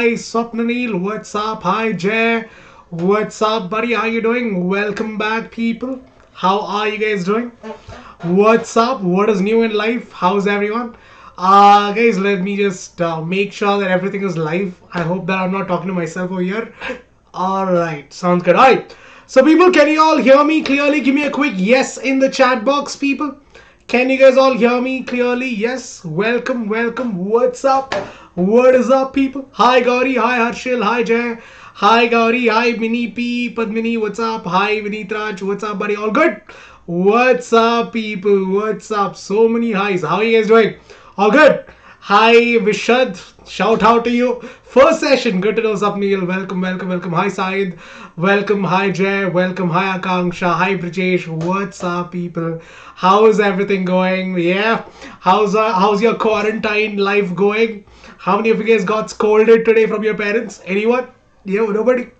Swapnanil, what's up? Hi Jay, what's up buddy? How you doing? Welcome back people. How are you guys doing? What's up? What is new in life? How's everyone? Guys, let me just make sure that everything is live. I hope that I'm not talking to myself over here. Alright, sounds good. Alright, so people, can you all hear me clearly? Give me a quick yes in the chat box, people. Can you guys all hear me clearly? Yes. Welcome, welcome. What's up? What is up, people? Hi, Gauri. Hi, Harshil. Hi, Jay. Hi, Gauri. Hi, Mini P. Padmini. What's up? Hi, Vinitraj. What's up, buddy? All good? What's up, people? What's up? So many highs. How are you guys doing? All good? Hi, Vishad. Shout out to you. First session. Good to know, Sapnil. Welcome, welcome, welcome. Hi, Said. Welcome. Hi, Jay. Welcome. Hi, Akanksha. Hi, Brijesh. What's up, people? How is everything going? Yeah. How's your quarantine life going? How many of you guys got scolded today from your parents? Anyone? Yeah, nobody.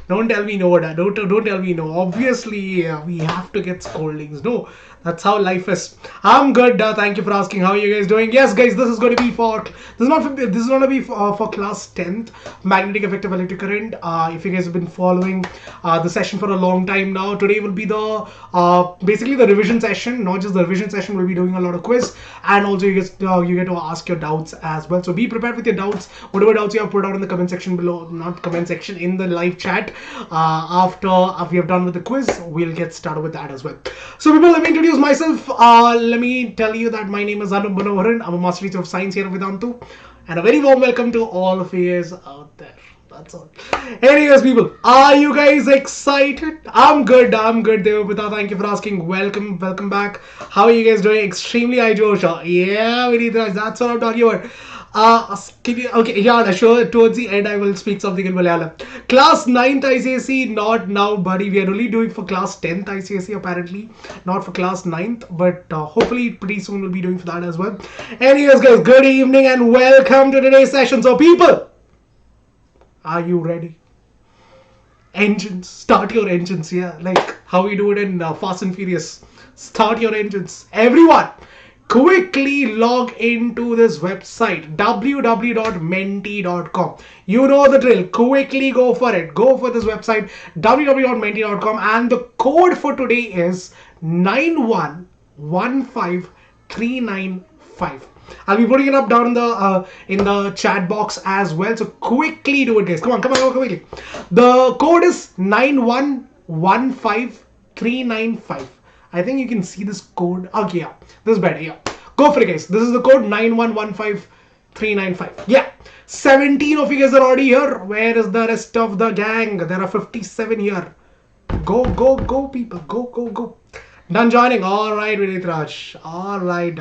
Don't tell me no, Dad. Don't tell me no. Obviously, we have to get scoldings. No, that's how life is. I'm good. Thank you for asking. How are you guys doing? Yes, guys. This is going to be for. This is going to be for class 10th magnetic effective electric current. If you guys have been following the session for a long time now, today will be the basically the revision session. Not just the revision session. We'll be doing a lot of quiz, and also you get to ask your doubts as well. So be prepared with your doubts. Whatever doubts you have, put out in the comment section below. Not comment section, in the live chat. After we have done with the quiz, we'll get started with that as well. So people, let me introduce myself. Let me tell you that my name is Anoop. I'm a master teacher of science here at Vedantu, and a very warm welcome to all of you guys out there. That's all. Anyways, people, are you guys excited? I'm good. Devapita, thank you for asking. Welcome back. How are you guys doing? Extremely high Josh. Yeah, that's what I'm talking about. Okay, yeah, sure. Towards the end, I will speak something in Malayalam. Class 9th ICSE, not now, buddy. We are only doing for class 10th ICSE, apparently. Not for class 9th, but hopefully pretty soon we'll be doing for that as well. Anyways, guys, good evening and welcome to today's session. So, people, are you ready? Engines, start your engines, yeah. Like how we do it in Fast and Furious. Start your engines. Everyone, quickly log into this website www.menti.com. You know the drill. Quickly go for it. Go for this website www.menti.com, and the code for today is 9115395. I'll be putting it up down in the chat box as well. So quickly do it, guys. Come on, quickly. The code is 9115395. I think you can see this code. Okay, yeah, this is better. Yeah, go for it, guys. This is the code 9115395. Yeah, 17 of you guys are already here. Where is the rest of the gang? There are 57 here. Go, people. Go. Done joining. All right, Vinitraj. All right.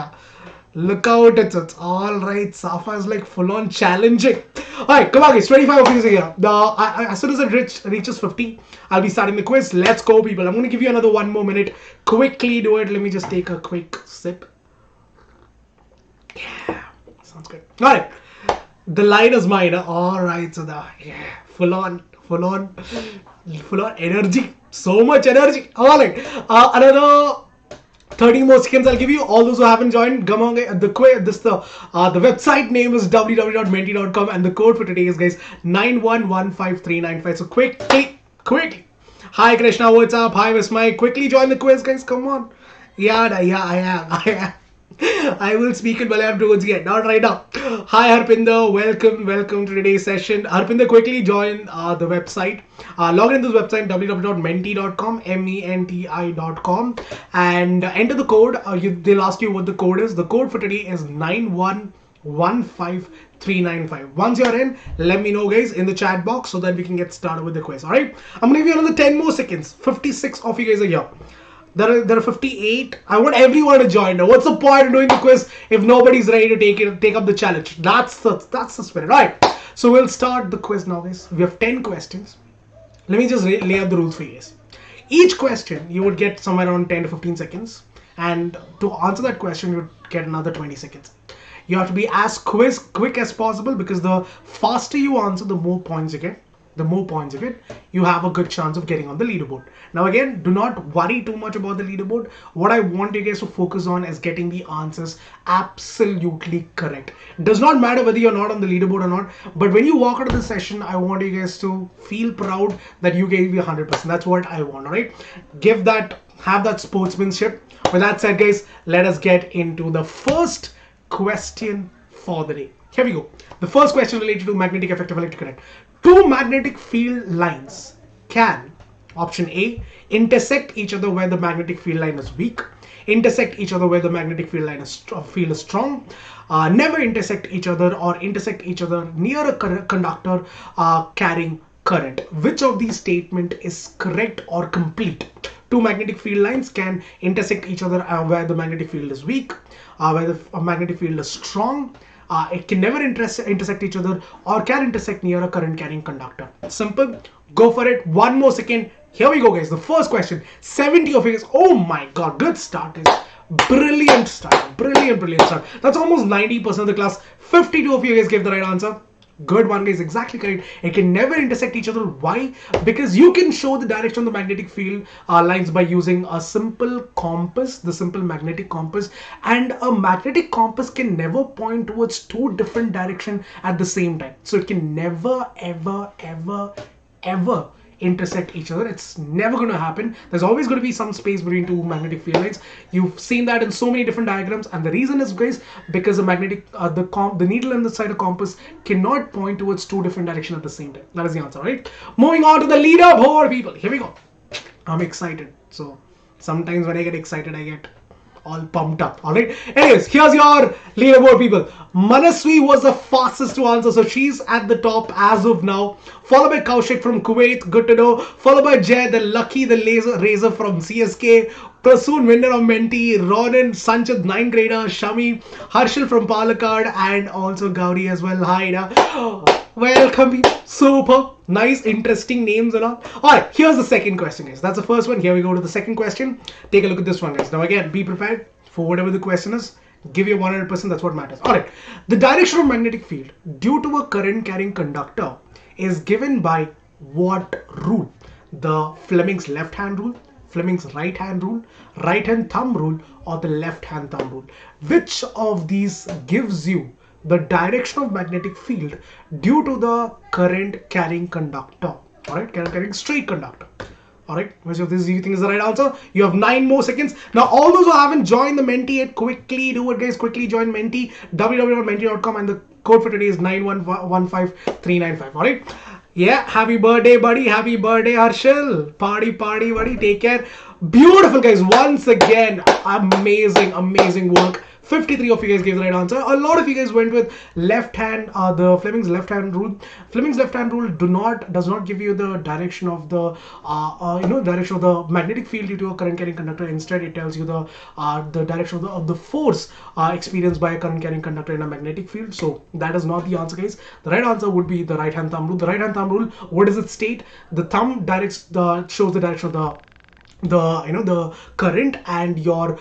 Look out, it's all right. Safa is like full on challenging. All right, come on, guys. 25 of you here. As soon as it reaches 50, I'll be starting the quiz. Let's go, people. I'm going to give you another 1 more minute. Quickly do it. Let me just take a quick sip. Yeah, sounds good. All right, the line is mine. All right, so full on energy. So much energy. All right, another 30 more seconds I'll give you. All those who haven't joined, come on, the website name is www.menti.com, and the code for today is, guys, 9115395. So quickly. Hi Krishna, what's up? Hi Vismay. Quickly join the quiz, guys. Come on. Yeah, I am. I will speak in Malayalam towards the end, not right now. Hi Harpinder, welcome to today's session. Harpinder, quickly join the website. Log into this website www.menti.com, menti.com, and enter the code. They'll ask you what the code is. The code for today is 9115395. Once you're in, let me know, guys, in the chat box so that we can get started with the quiz. All right, I'm gonna give you another 10 more seconds. 56 of you guys are here. There are 58. I want everyone to join now. What's the point of doing the quiz if nobody's ready to take up the challenge? That's the spirit. All right. So we'll start the quiz now, guys. We have 10 questions. Let me just lay out the rules for you guys. Each question you would get somewhere around 10 to 15 seconds, and to answer that question you would get another 20 seconds. You have to be as quick as possible, because the faster you answer, the more points you get. the more points you get, you have a good chance of getting on the leaderboard. Now again, do not worry too much about the leaderboard. What I want you guys to focus on is getting the answers absolutely correct. It does not matter whether you're not on the leaderboard or not, but when you walk out of the session, I want you guys to feel proud that you gave me 100%. That's what I want, all right? Have that sportsmanship. With that said, guys, let us get into the first question for the day. Here we go. The first question related to magnetic effect of electric current. Two magnetic field lines can, option A, intersect each other where the magnetic field line is weak, intersect each other where the magnetic field line is strong, never intersect each other, or intersect each other near a conductor carrying current. Which of these statement is correct or complete? Two magnetic field lines can intersect each other where the magnetic field is weak, where the magnetic field is strong. It can never intersect each other, or can intersect near a current carrying conductor. Simple. Go for it. One more second. Here we go, guys. The first question. 70 of you guys. Oh my god. Good start, guys. Brilliant start. Brilliant start. That's almost 90% of the class. 52 of you guys gave the right answer. Good one, guys. Exactly correct. It can never intersect each other. Why? Because you can show the direction of the magnetic field lines by using a simple compass, the simple magnetic compass. And a magnetic compass can never point towards two different directions at the same time. So it can never, ever intersect each other. It's never going to happen. There's always going to be some space between two magnetic field lines. You've seen that in so many different diagrams, and the reason is, guys, because the magnetic the needle on the side of compass cannot point towards two different directions at the same time. That is the answer, right? Moving on to the leaderboard, people. Here we go. I'm excited. So sometimes when I get excited, I get all pumped up. All right. Anyways, here's your leaderboard, people. Manaswi was the fastest to answer, so she's at the top as of now. Followed by Kaushik from Kuwait, good to know. Followed by Jay, the lucky, the razor from CSK. Prasoon, winner of Menti. Ronan, Sanchit, 9th grader. Shami, Harshal from Palakkad, and also Gauri as well. Hi, welcome, people. Super. Nice, interesting names and all. Alright, here's the second question, guys. That's the first one. Here we go to the second question. Take a look at this one, guys. Now again, be prepared for whatever the question is. Give you 100%. That's what matters. Alright, the direction of magnetic field due to a current carrying conductor is given by what rule? The Fleming's left hand rule, Fleming's right hand rule, right hand thumb rule, or the left hand thumb rule? Which of these gives you the direction of magnetic field due to the current carrying conductor? All right, current carrying straight conductor. All right, which of these do you think is the right answer? You have 9 more seconds. Now, all those who haven't joined the Menti yet, quickly do it, guys. Quickly join Menti, www.menti.com, and the code for today is 9115395. All right. Yeah, happy birthday, buddy. Happy birthday, Harshal. Party, buddy. Take care. Beautiful, guys. Once again, amazing work. 53 of you guys gave the right answer. A lot of you guys went with left hand, the Fleming's left hand rule. Fleming's left hand rule does not give you the direction of the direction of the magnetic field due to a current carrying conductor. Instead, it tells you the direction of the force experienced by a current carrying conductor in a magnetic field. So that is not the answer, guys. The right answer would be the right hand thumb rule. The right hand thumb rule, what does it state? The thumb shows the direction of the current, and your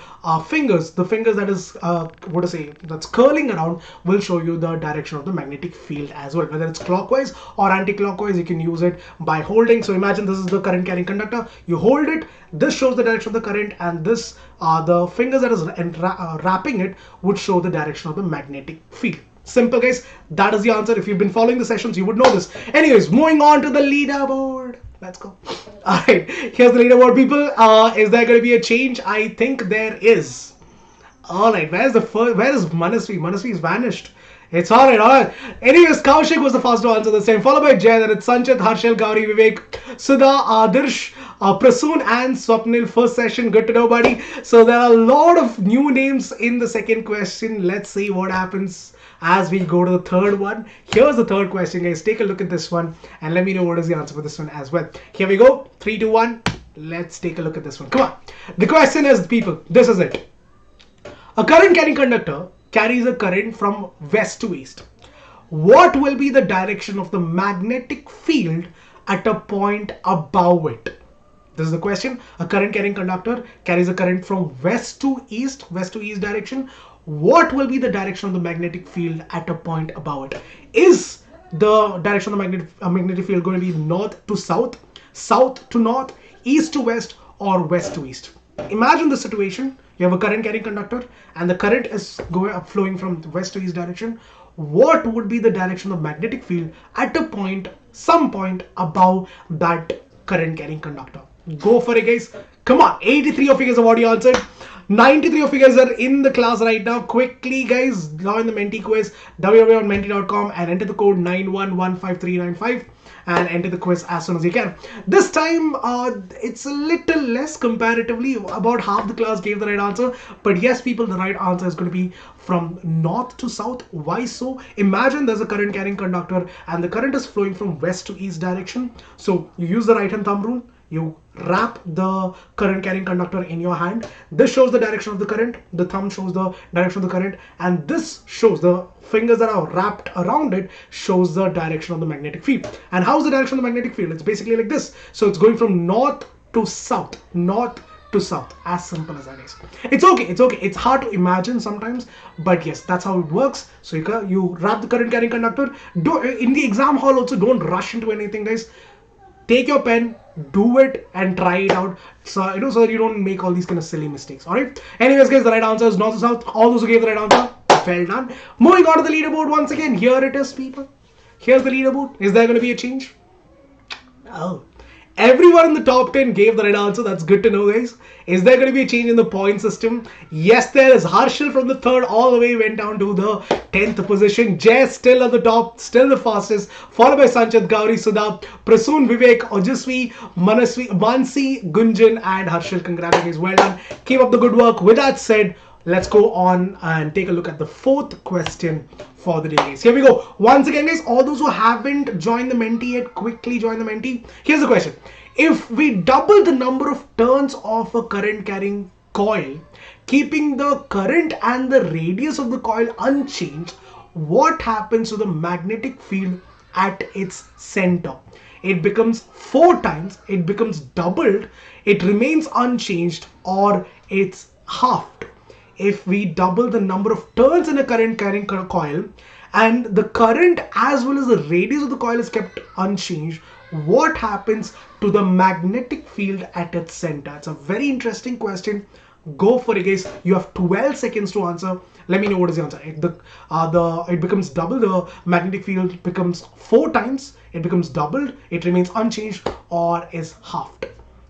fingers, the fingers that is that's curling around, will show you the direction of the magnetic field as well. Whether it's clockwise or anti-clockwise, you can use it by holding. So imagine this is the current carrying conductor. You hold it, this shows the direction of the current, and this the fingers that is wrapping it would show the direction of the magnetic field. Simple, guys. That is the answer. If you've been following the sessions, you would know this. Anyways, moving on to the leaderboard. Let's go. All right, here's the leaderboard, people. Is there going to be a change? I think there is. All right, where is Manasvi? Manasvi's vanished. It's all right. Anyways, Kaushik was the first to answer this time, followed by Jay. Then it's Sanchit, Harshal, Gauri, Vivek, Sudha, Adarsh, Prasoon, and Swapnil. First session, good to know, buddy. So there are a lot of new names in the second question. Let's see what happens as we go to the third one. Here's the third question, guys. Take a look at this one and let me know what is the answer for this one as well. Here we go. 3, 2, 1. Let's take a look at this one. Come on. The question is, people, this is it. A current carrying conductor carries a current from west to east. What will be the direction of the magnetic field at a point above it? This is the question. A current carrying conductor carries a current from west to east direction. What will be the direction of the magnetic field at a point above it? Is the direction of the magnetic field going to be north to south, south to north, east to west, or west to east. Imagine the situation. You have a current carrying conductor and the current is flowing from west to east direction. What would be the direction of magnetic field at a point, some point above that current carrying conductor? Go for it, guys. Come on. 83 of you guys have already answered. 93 of you guys are in the class right now. Quickly, guys, join the Menti quiz, www.menti.com, and enter the code 9115395 and enter the quiz as soon as you can. This time, it's a little less comparatively. About half the class gave the right answer. But yes, people, the right answer is going to be from north to south. Why so? Imagine there's a current carrying conductor and the current is flowing from west to east direction. So you use the right hand thumb rule. You wrap the current carrying conductor in your hand. This shows the direction of the current. The thumb shows the direction of the current. And this shows, the fingers that are wrapped around it shows the direction of the magnetic field. And how's the direction of the magnetic field? It's basically like this. So it's going from north to south. North to south. As simple as that is. It's okay. It's okay. It's hard to imagine sometimes. But yes, that's how it works. So you wrap the current carrying conductor. In the exam hall also, don't rush into anything, guys. Take your pen, do it, and try it out. So so that you don't make all these kind of silly mistakes. All right. Anyways, guys, the right answer is north to south. All those who gave the right answer, well done. Moving on to the leaderboard once again. Here it is, people. Here's the leaderboard. Is there going to be a change? No. Everyone in the top 10 gave the right answer. That's good to know, guys. Is there going to be a change in the point system? Yes, there is. Harshal from the 3rd all the way went down to the 10th position. Jay still at the top, still the fastest, followed by Sanchit, Gauri, Sudha, Prasoon, Vivek, Ojasvi, Mansi, Gunjan, and Harshal. Congratulations. Well done. Keep up the good work. With that said, let's go on and take a look at the 4th question for the day, guys. Here we go. Once again, guys, all those who haven't joined the Menti yet, quickly join the Menti. Here's the question. If we double the number of turns of a current carrying coil, keeping the current and the radius of the coil unchanged, what happens to the magnetic field at its center? It becomes 4 times, it becomes doubled, it remains unchanged, or it's halved. If we double the number of turns in a current carrying coil and the current as well as the radius of the coil is kept unchanged, what happens to the magnetic field at its center? It's a very interesting question. Go for it, guys. You have 12 seconds to answer. Let me know what is the answer. It becomes double. The magnetic field becomes 4 times. It becomes doubled. It remains unchanged, or is halved.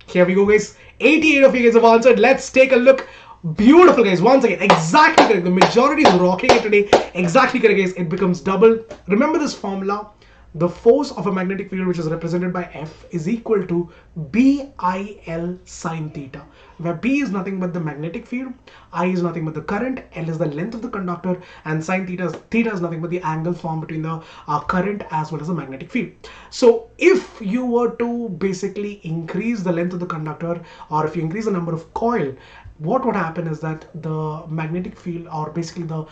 Here we go, guys. 88 of you guys have answered. Let's take a look. Beautiful, guys. Once again, exactly correct. The majority is rocking it today. Exactly correct, guys. It becomes double. Remember this formula. The force of a magnetic field, which is represented by F, is equal to BIL sine theta, where B is nothing but the magnetic field, I is nothing but the current, L is the length of the conductor, and sine theta is nothing but the angle formed between the current as well as the magnetic field. So if you were to basically increase the length of the conductor, or if you increase the number of coil, what would happen is that the magnetic field, or basically the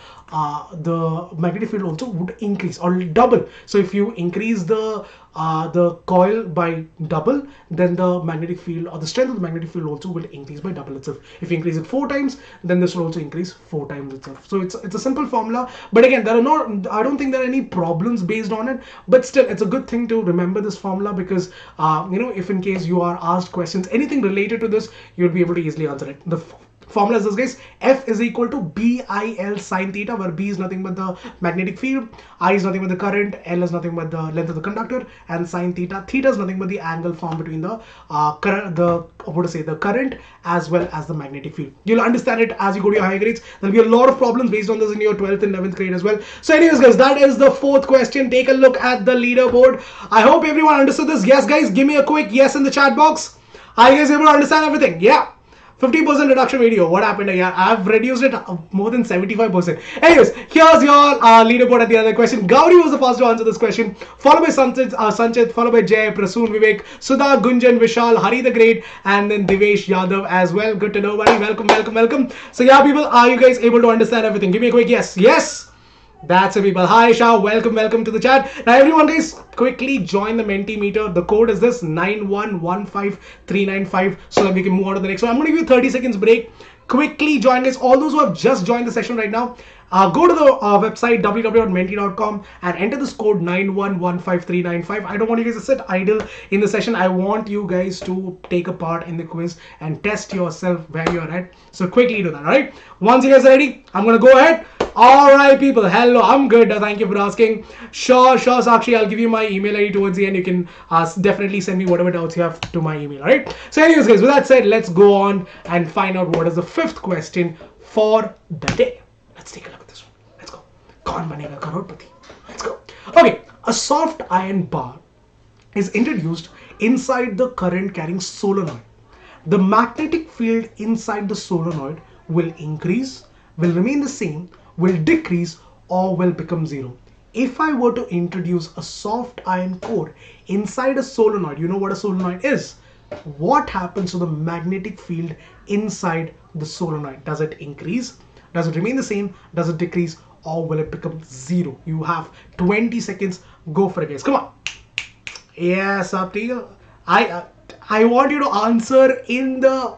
magnetic field also would increase or double. So if you increase the coil by double, then the magnetic field, or the strength of the magnetic field, also will increase by double itself. If you increase it 4 times, then this will also increase 4 times itself. So it's a simple formula, but again, I don't think there are any problems based on it, but still it's a good thing to remember this formula, because if in case you are asked questions anything related to this, you'll be able to easily answer it. The formula is this, guys. F is equal to BIL sine theta, where B is nothing but the magnetic field, I is nothing but the current, L is nothing but the length of the conductor, and sine theta is nothing but the angle formed between the current as well as the magnetic field. You'll understand it as you go to your higher grades. There'll be a lot of problems based on this in your 12th and 11th grade as well. So anyways, guys, that is the 4th question. Take a look at the leaderboard. I hope everyone understood this. Yes, guys, give me a quick yes in the chat box. Are you guys able to understand everything? Yeah. 50% reduction video. What happened here? I've reduced it more than 75%. Anyways, here's your leaderboard at the other question. Gauri was the first to answer this question, followed by Sanchit, followed by Jay, Prasoon, Vivek, Sudha, Gunjan, Vishal, Hari the Great, and then Divesh Yadav as well. Good to know, buddy. Welcome. So yeah, people, are you guys able to understand everything? Give me a quick yes. Yes. That's it, people. Hi, Shah. Welcome to the chat. Now, everyone, guys, quickly join the Menti meter. The code is this 9115395, so that we can move on to the next one. I'm going to give you 30 seconds break. quickly join us. All those who have just joined the session right now, go to the website www.menti.com and enter this code 9115395. I don't want you guys to sit idle in the session. I want you guys to take a part in the quiz and test yourself where you're at. So quickly do that, all right? Once you guys are ready, I'm going to go ahead. All right, people. Hello, I'm good. Thank you for asking. Sure, Sakshi. I'll give you my email ID towards the end. You can definitely send me whatever doubts you have to my email, all right? So anyways, guys, with that said, let's go on and find out what is the fifth question for the day. Let's take a look at this one. Let's go. Kaun banega crorepati? Let's go. Okay, a soft iron bar is introduced inside the current carrying solenoid. The magnetic field inside the solenoid will increase, will remain the same, will decrease, or will become zero. If I were to introduce a soft iron core inside a solenoid, you know what a solenoid is? What happens to the magnetic field inside the solenoid? Does it increase? Does it remain the same? Does it decrease? Or will it become zero? You have 20 seconds. Go for it, guys. Come on. Yes, up to you. I want you to answer in the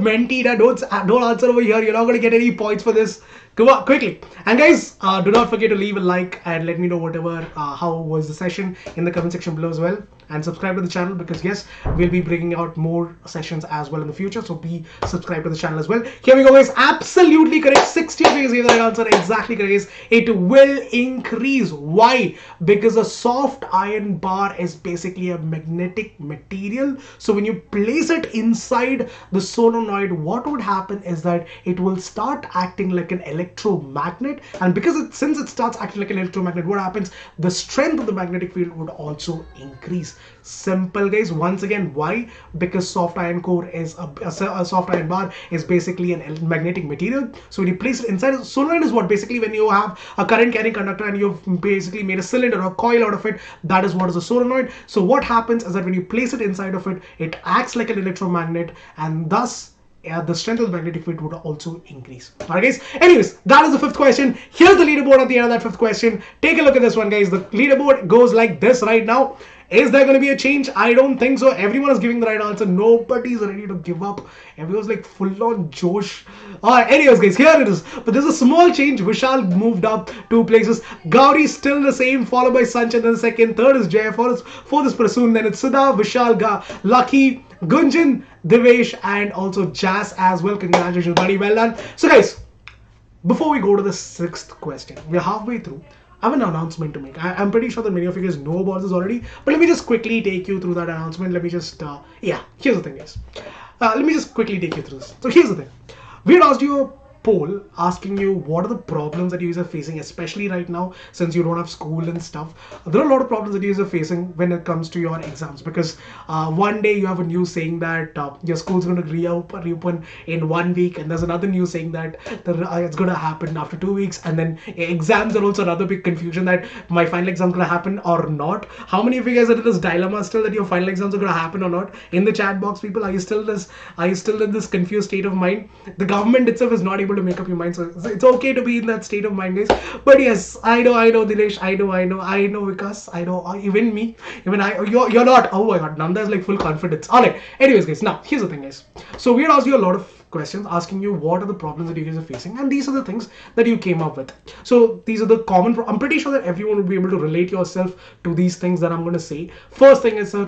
Menti. Don't answer over here. You're not going to get any points for this. Come on, quickly. And guys, do not forget to leave a like and let me know whatever, how was the session in the comment section below as well. And subscribe to the channel because yes, we'll be bringing out more sessions as well in the future. So be subscribed to the channel as well. Here we go, guys. Absolutely correct. 60 figures gave the right answer. Exactly correct, guys. It will increase. Why? Because a soft iron bar is basically a magnetic material. So when you place it inside the solenoid, what would happen is that it will start acting like an electromagnet. And because since it starts acting like an electromagnet, what happens? The strength of the magnetic field would also increase. Simple, guys. Once again, why? Because soft iron core is a soft iron bar is basically an magnetic material. So when you place it inside a solenoid is what basically when you have a current carrying conductor and you've basically made a cylinder or a coil out of it, that is what is a solenoid. So what happens is that when you place it inside of it, it acts like an electromagnet, and thus the strength of the magnetic field would also increase. Alright, guys. Anyways, that is the fifth question. Here's the leaderboard at the end of that fifth question. Take a look at this one, guys. The leaderboard goes like this right now. Is there going to be a change? I don't think so. Everyone is giving the right answer. Nobody's ready to give up. Everyone's like full on Josh. Alright, anyways, guys, here it is. But there's a small change. Vishal moved up 2 places. Gauri still the same, followed by Sanchan, then second. Third is Jay. Fourth is Prasoon. Then it's Sudha, Vishal, Lucky, Gunjan, Devesh, and also Jazz as well. Congratulations, buddy. Well done. So, guys, before we go to the sixth question, we're halfway through. I have an announcement to make. I'm pretty sure that many of you guys know about this already, but let me just quickly take you through that announcement. Let me just, here's the thing, guys. Let me just quickly take you through this. So here's the thing. We had asked you a poll asking you what are the problems that you guys are facing, especially right now since you don't have school and stuff. There are a lot of problems that you guys are facing when it comes to your exams, because one day you have a news saying that your school's going to reopen in 1 week, and there's another news saying that it's going to happen after 2 weeks, and then exams are also another big confusion that my final exam is going to happen or not. How many of you guys are in this dilemma still that your final exams are going to happen or not? In the chat box, people, are you still in this confused state of mind? The government itself is not able to make up your mind, so it's okay to be in that state of mind, guys. But yes, I know Dinesh, I know Vikas, I know even me, you're not. Oh my god, Nanda is like full confidence. Alright, anyways, guys, now here's the thing, guys. So we had asked you a lot of questions asking you what are the problems that you guys are facing, and these are the things that you came up with. So these are the common I'm pretty sure that everyone will be able to relate yourself to these things that I'm going to say. First thing is that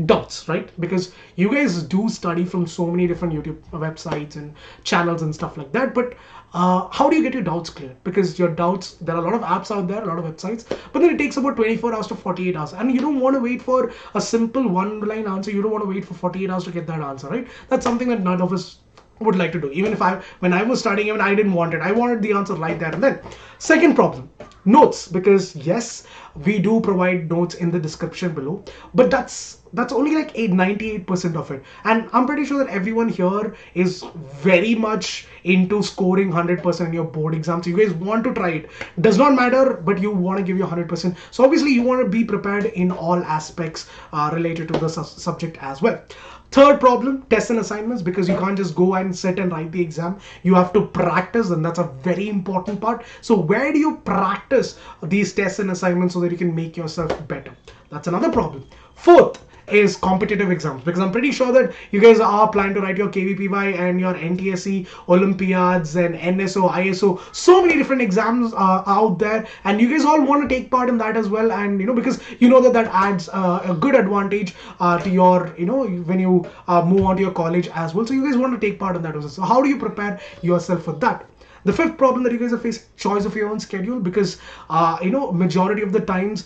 doubts, right? Because you guys do study from so many different YouTube websites and channels and stuff like that, but how do you get your doubts cleared? Because your doubts, there are a lot of apps out there, a lot of websites, but then it takes about 24 hours to 48 hours, and you don't want to wait for a simple one-line answer. You don't want to wait for 48 hours to get that answer, right? That's something that none of us would like to do. Even if when I was studying, even I didn't want it. I wanted the answer right there and then. Second problem, notes, because yes, we do provide notes in the description below, but that's only like 98% of it. And I'm pretty sure that everyone here is very much into scoring 100% in your board exam. So you guys want to try it. Does not matter, but you want to give your 100%. So obviously you want to be prepared in all aspects related to the subject as well. Third problem, tests and assignments, because you can't just go and sit and write the exam. You have to practice, and that's a very important part. So where do you practice these tests and assignments so that you can make yourself better? That's another problem. Fourth is competitive exams, because I'm pretty sure that you guys are planning to write your KVPY and your NTSE Olympiads and NSO, ISO, so many different exams out there, and you guys all want to take part in that as well. And because that adds a good advantage to your when you move on to your college as well. So you guys want to take part in that also. So how do you prepare yourself for that? The fifth problem that you guys are facing, choice of your own schedule, because majority of the times,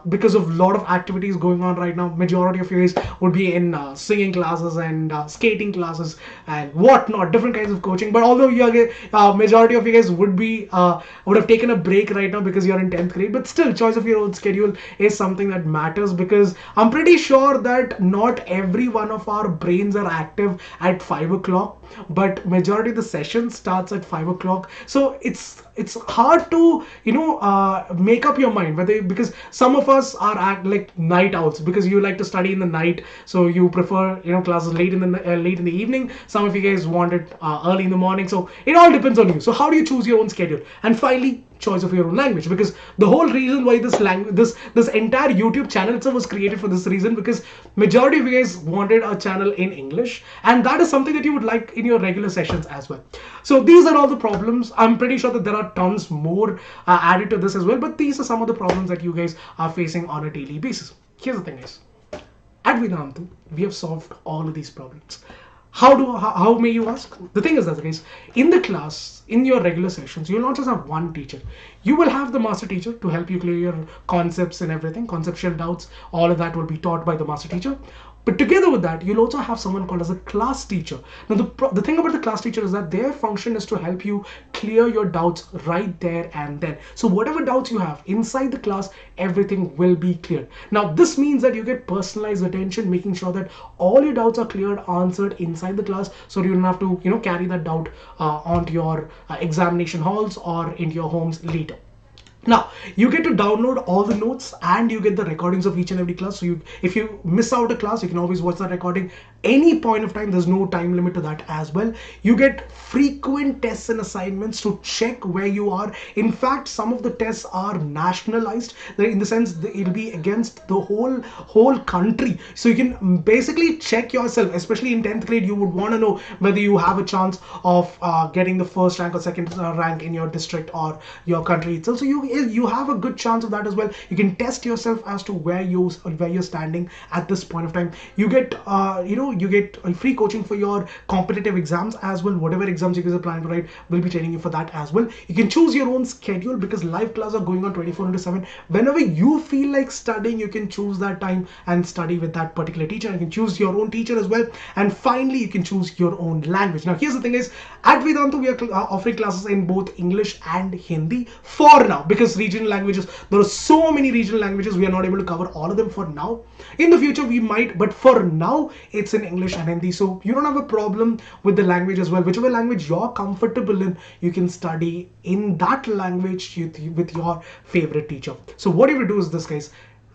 because of a lot of activities going on right now, majority of you guys would be in singing classes and skating classes and whatnot, different kinds of coaching. But although majority of you guys would have taken a break right now because you're in 10th grade, but still choice of your own schedule is something that matters, because I'm pretty sure that not every one of our brains are active at 5 o'clock, but majority of the session starts at 5 o'clock. So it's hard to make up your mind whether, because some of us are at like night owls, because you like to study in the night, so you prefer classes late in the evening. Some of you guys want it early in the morning. So it all depends on you. So how do you choose your own schedule? And finally, choice of your own language, because the whole reason why this entire YouTube channel itself was created for this reason, because majority of you guys wanted a channel in English, and that is something that you would like in your regular sessions as well. So these are all the problems. I'm pretty sure that there are tons more added to this as well, but these are some of the problems that you guys are facing on a daily basis. Here's the thing, guys. At Vedantu, we have solved all of these problems. How may you ask? The thing is that, guys, in the class, in your regular sessions, you'll not just have one teacher. You will have the master teacher to help you clear your concepts and everything, conceptual doubts. All of that will be taught by the master teacher. But together with that, you'll also have someone called as a class teacher. Now, the thing about the class teacher is that their function is to help you clear your doubts right there and then. So whatever doubts you have inside the class, everything will be cleared. Now, this means that you get personalized attention, making sure that all your doubts are cleared, answered inside the class, so you don't have to, carry that doubt onto your examination halls or into your homes later. Now, you get to download all the notes and you get the recordings of each and every class. So if you miss out a class, you can always watch that recording any point of time. There's no time limit to that as well. You get frequent tests and assignments to check where you are. In fact, some of the tests are nationalized, in the sense that it'll be against the whole country. So you can basically check yourself, especially in 10th grade. You would want to know whether you have a chance of getting the first rank or second rank in your district or your country itself. So you have a good chance of that as well. You can test yourself as to where you're standing at this point of time. You get you get free coaching for your competitive exams as well. Whatever exams you guys are planning to write, we'll be training you for that as well. You can choose your own schedule, because live classes are going on 24/7. Whenever you feel like studying, you can choose that time and study with that particular teacher. You can choose your own teacher as well. And finally, you can choose your own language. Now, here's the thing is, at Vedantu, we are offering classes in both English and Hindi for now, because regional languages, there are so many regional languages, we are not able to cover all of them for now. In the future we might, but for now it's in English and Hindi. So you don't have a problem with the language as well. Whichever language you're comfortable in, you can study in that language with your favorite teacher. So what you will do is this, guys.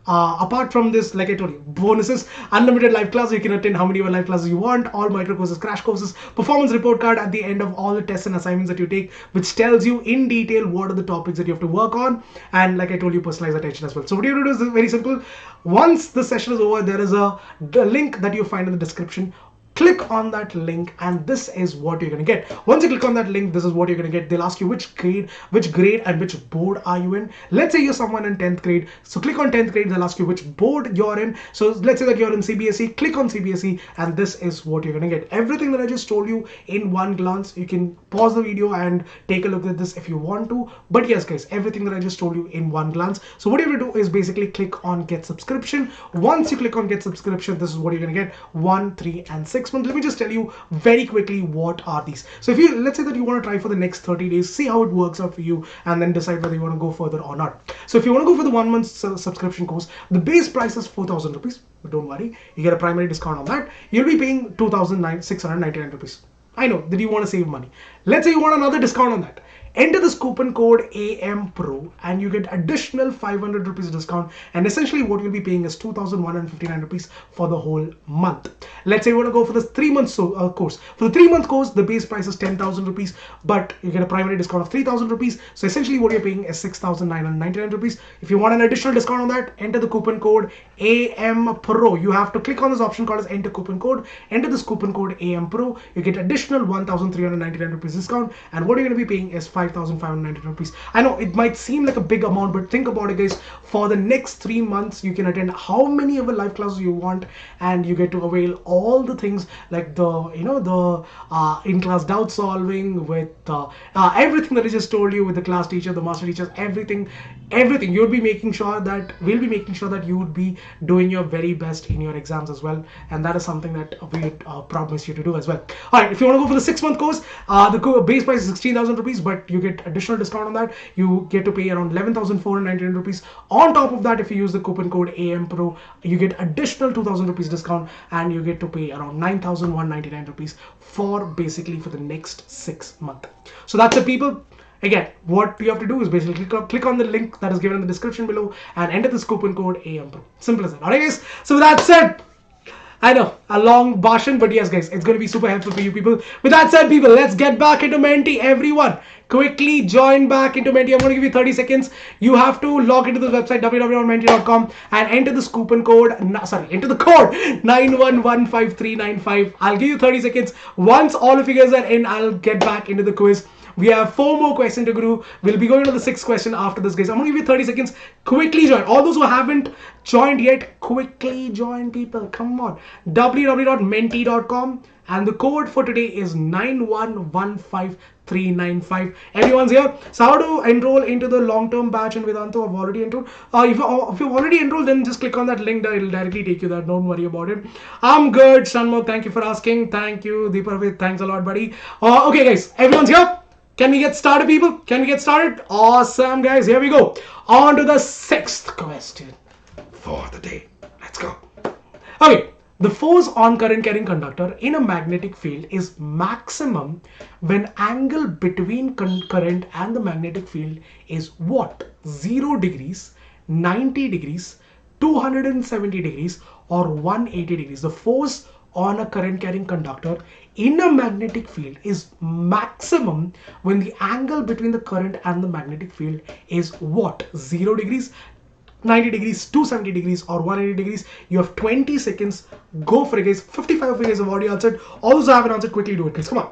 Apart from this, like I told you, bonuses, unlimited live classes. You can attend how many live classes you want, all micro courses, crash courses, performance report card at the end of all the tests and assignments that you take, which tells you in detail what are the topics that you have to work on, and like I told you, personalized attention as well. So what you have to do is very simple. Once the session is over, there is the link that you find in the description. Click on that link, and this is what you're going to get. Once you click on that link, this is what you're going to get. They'll ask you which grade and which board are you in. Let's say you're someone in 10th grade. So click on 10th grade. They'll ask you which board you're in. So let's say that you're in CBSE. Click on CBSE, and this is what you're going to get. Everything that I just told you in one glance. You can pause the video and take a look at this if you want to. But yes, guys, everything that I just told you in one glance. So what you're going to do is basically click on get subscription. Once you click on get subscription, this is what you're going to get: 1, 3, and 6 months. Let me just tell you very quickly what are these. So if you, let's say that you want to try for the next 30 days, see how it works out for you, and then decide whether you want to go further or not. So if you want to go for the 1 month subscription course, the base price is 4,000 rupees, but don't worry, you get a primary discount on that. You'll be paying 2,699 rupees. I know that you want to save money. Let's say you want another discount on that. enter this coupon code AMPRO and you get additional 500 rupees discount, and essentially what you'll be paying is 2,159 rupees for the whole month. Let's say you want to go for this 3-month course. For the 3-month course, the base price is 10,000 rupees, but you get a primary discount of 3,000 rupees. So essentially what you're paying is 6,999 rupees. If you want an additional discount on that, enter the coupon code AMPRO. You have to click on this option called as enter coupon code, enter this coupon code AMPRO, you get additional 1,399 rupees discount, and what you're going to be paying is 5,599 rupees. I know it might seem like a big amount, but think about it, guys. For the next 3 months, you can attend how many of the live classes you want, and you get to avail all the things like the in-class doubt solving with everything that I just told you, with the class teacher, the master teachers, everything. We'll be making sure that you would be doing your very best in your exams as well, and that is something that we promise you to do as well. All right, if you want to go for the 6-month course, the base price is 16,000 rupees, but you get additional discount on that. You get to pay around 11,499 rupees. On top of that, if you use the coupon code AMPRO, you get additional 2,000 rupees discount, and you get to pay around 9,199 rupees for basically for the next 6 months. So that's it, people. Again, what you have to do is basically click on the link that is given in the description below and enter this coupon code AMPRO. Simple as that. Alright, guys. So with that said, I know, a long bhashan, but yes, guys, it's going to be super helpful for you people. With that said, people, let's get back into Menti. Everyone, quickly join back into Menti. I'm going to give you 30 seconds. You have to log into the website www.menti.com and enter this coupon code. Enter the code 9115395. I'll give you 30 seconds. Once all of you guys are in, I'll get back into the quiz. We have 4 more questions to do. We'll be going to the 6th question after this, guys. I'm going to give you 30 seconds. Quickly join. All those who haven't joined yet, quickly join, people. Come on. www.menti.com. And the code for today is 9115395. Everyone's here. So how to enroll into the long-term batch in Vedantu? I've already enrolled. If you've already enrolled, then just click on that link. It'll directly take you there. Don't worry about it. I'm good. Shanmugh, thank you for asking. Thank you. Deeparvit, thanks a lot, buddy. Okay, guys. Everyone's here. Can we get started, people? Can we get started? Awesome, guys. Here we go. On to the 6th question for the day. Let's go. Okay. The force on current carrying conductor in a magnetic field is maximum when angle between current and the magnetic field is what? 0 degrees, 90 degrees, 270 degrees, or 180 degrees. The force on a current carrying conductor in a magnetic field is maximum when the angle between the current and the magnetic field is what? 0 degrees, 90 degrees, 270 degrees, or 180 degrees. You have 20 seconds. Go for it, guys. 55 of you guys have already answered. All those who haven't answered, quickly do it, guys. Come on.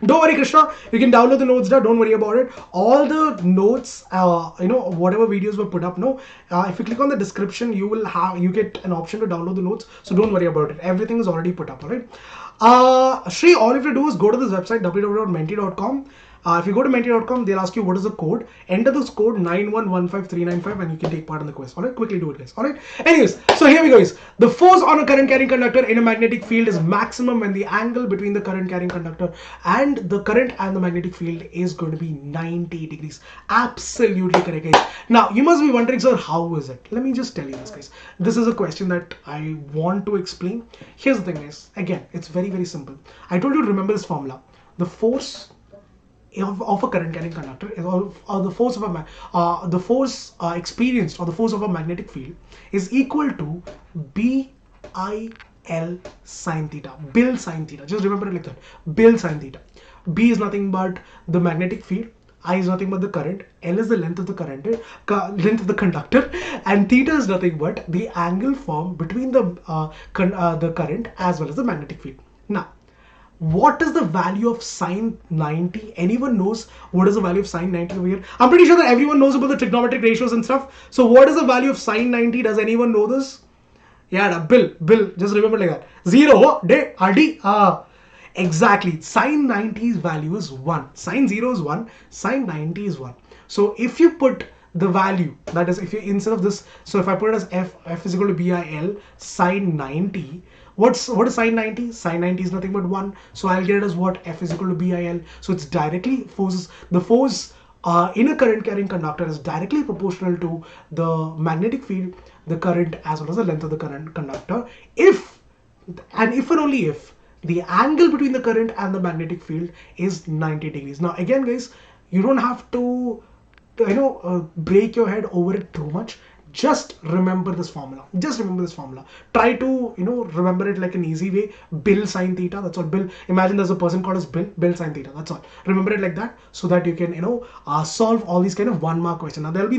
Don't worry, Krishna. You can download the notes there. Don't worry about it. All the notes, whatever videos were put up, if you click on the description, you get an option to download the notes. So don't worry about it. Everything is already put up, all right? Shri, all you have to do is go to this website, www.menti.com. If you go to menti.com, they'll ask you what is the code. Enter this code 9115395 and you can take part in the quiz. Alright, quickly do it, guys. Alright. Anyways, so here we go, guys. The force on a current carrying conductor in a magnetic field is maximum when the angle between the current carrying conductor and the current and the magnetic field is going to be 90 degrees. Absolutely correct, guys. Now, you must be wondering, sir, how is it? Let me just tell you this, guys. This is a question that I want to explain. Here's the thing, guys. Again, it's very, very simple. I told you to remember this formula. The force of a current carrying conductor is the force of experienced, or the force of a magnetic field, is equal to BIL sine theta. Bill sine theta. Just remember it like that. Bill sine theta. B is nothing but the magnetic field. I is nothing but the current. L is the length of the conductor, and theta is nothing but the angle formed between the current as well as the magnetic field. Now, what is the value of sine 90? Anyone knows what is the value of sine 90 over here? I'm pretty sure that everyone knows about the trigonometric ratios and stuff. So what is the value of sine 90? Does anyone know this? Yeah, Bill, just remember like that. 0, RD. Exactly. Sine 90's value is 1. Sine 0 is 1. Sine 90 is 1. So if you put the value, that is, if you instead of this, so if I put it as f is equal to BIL sine 90. What is sine 90? Sine 90 is nothing but 1. So I'll get it as what? F is equal to BIL. So it's directly the force in a current carrying conductor is directly proportional to the magnetic field, the current, as well as the length of the current conductor. If and only if the angle between the current and the magnetic field is 90 degrees. Now again, guys, You don't have to break your head over it too much. Just remember this formula. Just remember this formula. Try to remember it like an easy way. Bill sine theta. That's all. Bill. Imagine there's a person called as Bill. Bill sine theta. That's all. Remember it like that so that you can solve all these kind of 1-mark questions. Now there'll be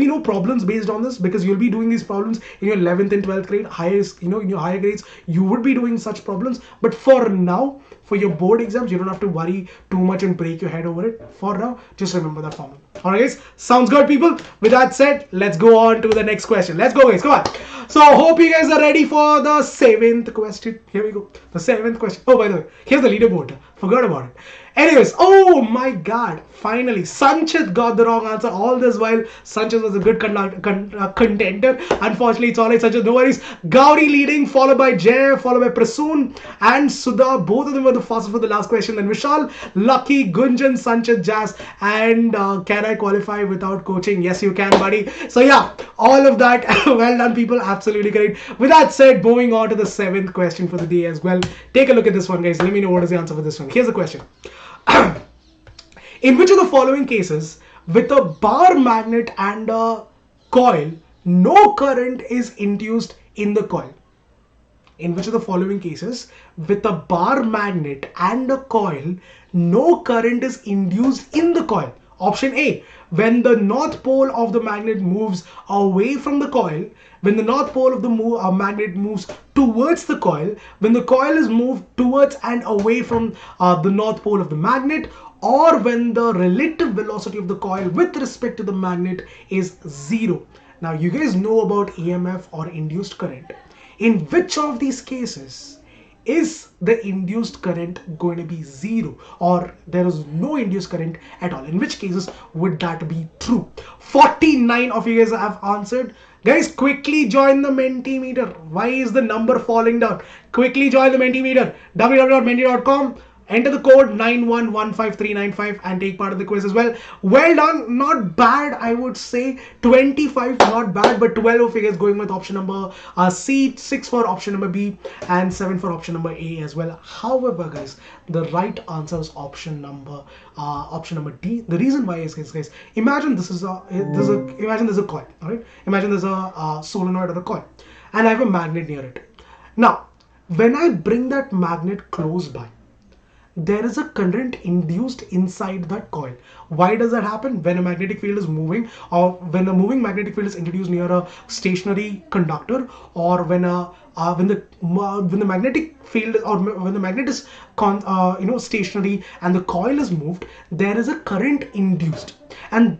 no problems based on this because you'll be doing these problems in your 11th and 12th grade. Highest in your higher grades you would be doing such problems. But for now, for your board exams, you don't have to worry too much and break your head over it. For now, just remember that formula. Alright guys, sounds good people. With that said, let's go on to the next question. Let's go guys, come on. So hope you guys are ready for the 7th question. Here we go. The 7th question. Oh, by the way, here's the leaderboard. Forgot about it. Anyways, oh my god, finally Sanchit got the wrong answer. All this while Sanchit was a good contender. Unfortunately, it's alright Sanchit, no worries. Gauri leading, followed by Jay, followed by Prasoon and Sudha. Both of them were the fastest for the last question. Then Vishal, Lucky, Gunjan, Sanchit, Jazz, and can I qualify without coaching? Yes, you can, buddy. So yeah, all of that. Well done people, absolutely correct. With that said, moving on to the 7th question for the day as well. Take a look at this one guys. Let me know what is the answer for this one. Here's the question. In which of the following cases, with a bar magnet and a coil, no current is induced in the coil? In which of the following cases, with a bar magnet and a coil, no current is induced in the coil? Option A, when the north pole of the magnet moves away from the coil, when the north pole of the magnet moves towards the coil, when the coil is moved towards and away from the north pole of the magnet, or when the relative velocity of the coil with respect to the magnet is 0. Now you guys know about EMF or induced current. In which of these cases is the induced current going to be 0 or there is no induced current at all? In which cases would that be true? 49 of you guys have answered. Guys, quickly join the Mentimeter. Why is the number falling down? Quickly join the Mentimeter. www.menti.com. Enter the code 9115395 and take part of the quiz as well. Well done, not bad, I would say. 25, not bad, but 12 of you guys going with option number C, 6 for option number B, and 7 for option number A as well. However, guys, the right answer is option number D. The reason why is, guys, imagine this is imagine there's a coil, all right? Imagine there's a solenoid or a coil, and I have a magnet near it. Now, when I bring that magnet close by, there is a current induced inside that coil. Why does that happen? When a magnetic field is moving, or when a moving magnetic field is introduced near a stationary conductor, or when the magnetic field or when the magnet is stationary and the coil is moved, there is a current induced, and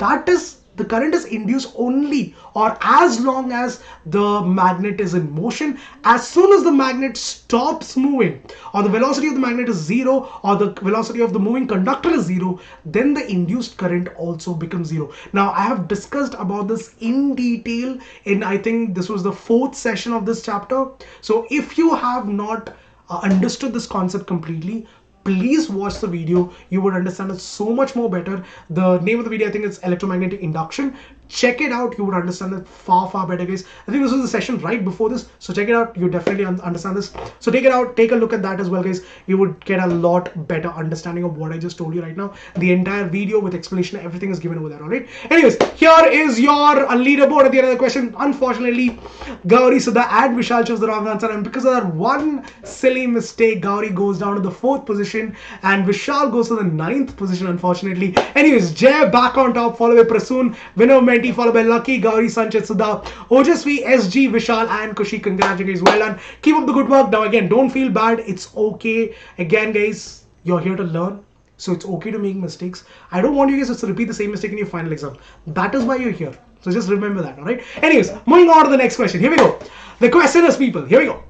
the current is induced only or as long as the magnet is in motion. As soon as the magnet stops moving, or the velocity of the magnet is 0, or the velocity of the moving conductor is 0, then the induced current also becomes 0. Now, I have discussed about this in detail in, I think this was the 4th session of this chapter. So if you have not understood this concept completely, please watch the video. You would understand it so much more better. The name of the video, I think, is electromagnetic induction. Check it out. You would understand it far better, guys. I think this was the session right before this, so check it out. You definitely understand this. So take it out, take a look at that as well, guys. You would get a lot better understanding of what I just told you right now. The entire video with explanation, everything is given over there. All right. Anyways, here is your leaderboard at the end of the question. Unfortunately, Gauri, Sudha, and Vishal chose the wrong answer, and because of that one silly mistake, Gauri goes down to the 4th position and Vishal goes to the 9th position, unfortunately. Anyways, Jay back on top, followed by Prasoon, winner Menti, followed by Lucky, Gauri, Sanchit, Sudha, Ojasvi, SG, Vishal, and Kushi. Congratulations, well done. Keep up the good work. Now again, don't feel bad. It's okay. Again, guys, you're here to learn, so it's okay to make mistakes. I don't want you guys to repeat the same mistake in your final exam. That is why you're here. So just remember that, all right? Anyways, moving on to the next question. Here we go. The question is, people, here we go.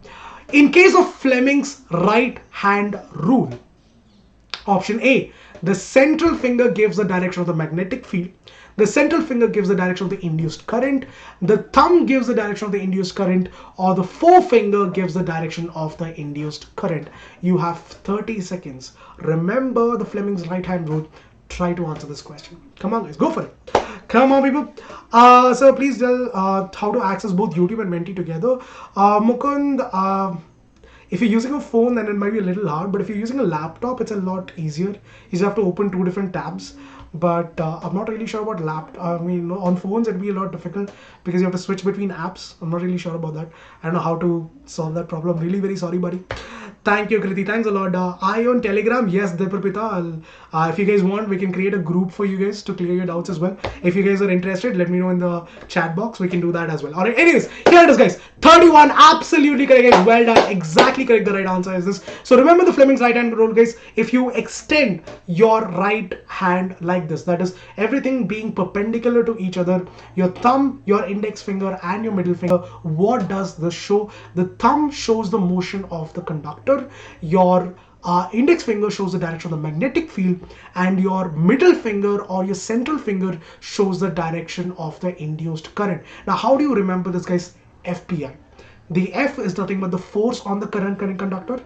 In case of Fleming's right hand rule, option A, the central finger gives the direction of the magnetic field. The central finger gives the direction of the induced current. The thumb gives the direction of the induced current, or the forefinger gives the direction of the induced current. You have 30 seconds. Remember the Fleming's right hand rule. Try to answer this question. Come on, guys, go for it. Come on, people. So please tell how to access both YouTube and Menti together. Mukund, if you're using a phone, then it might be a little hard, but if you're using a laptop, it's a lot easier. You just have to open 2 different tabs. but I'm not really sure about I mean, on phones it'd be a lot difficult because you have to switch between apps. I'm not really sure about that. I don't know how to solve that problem. Really very sorry, buddy. Thank you, Kriti. Thanks a lot. I on Telegram. Yes, Deparpita. If you guys want, we can create a group for you guys to clear your doubts as well. If you guys are interested, let me know in the chat box. We can do that as well. Alright. Anyways, here it is, guys. 31. Absolutely correct, guys. Well done. Exactly correct. The right answer is this. So remember the Fleming's right hand rule, guys. If you extend your right hand like this, that is everything being perpendicular to each other, your thumb, your index finger, and your middle finger. What does this show? The thumb shows the motion of the conductor. Your index finger shows the direction of the magnetic field, and your middle finger or your central finger shows the direction of the induced current. Now, how do you remember this, guys? FPI. The F is nothing but the force on the current conductor.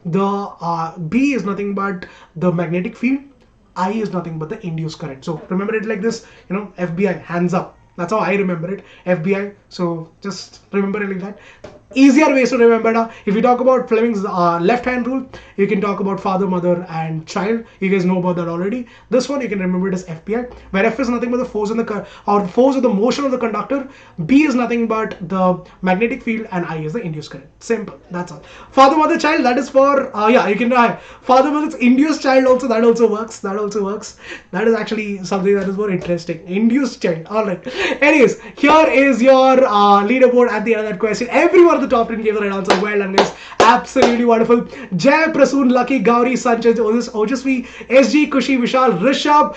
The B is nothing but the magnetic field. I is nothing but the induced current. So remember it like this, FBI, hands up. That's how I remember it, FBI. So just remember it like that. Easier ways to remember now. If you talk about Fleming's left hand rule, you can talk about father, mother, and child. You guys know about that already. This one you can remember it as FPI, where F is nothing but the force in the force of the motion of the conductor. B is nothing but the magnetic field, and I is the induced current. Simple. That's all. Father, mother, child. That is for yeah. You can father, mother, induced child also. That also works. That also works. That is actually something that is more interesting. Induced child. All right. Anyways, here is your leaderboard at the end of that question. Everyone the top 10 gave the right answer. Well done, guys. Absolutely wonderful. Jay, Prasoon, Lucky, Gauri, Sanchez, Ojasvi, SG, Kushi, Vishal, Rishabh.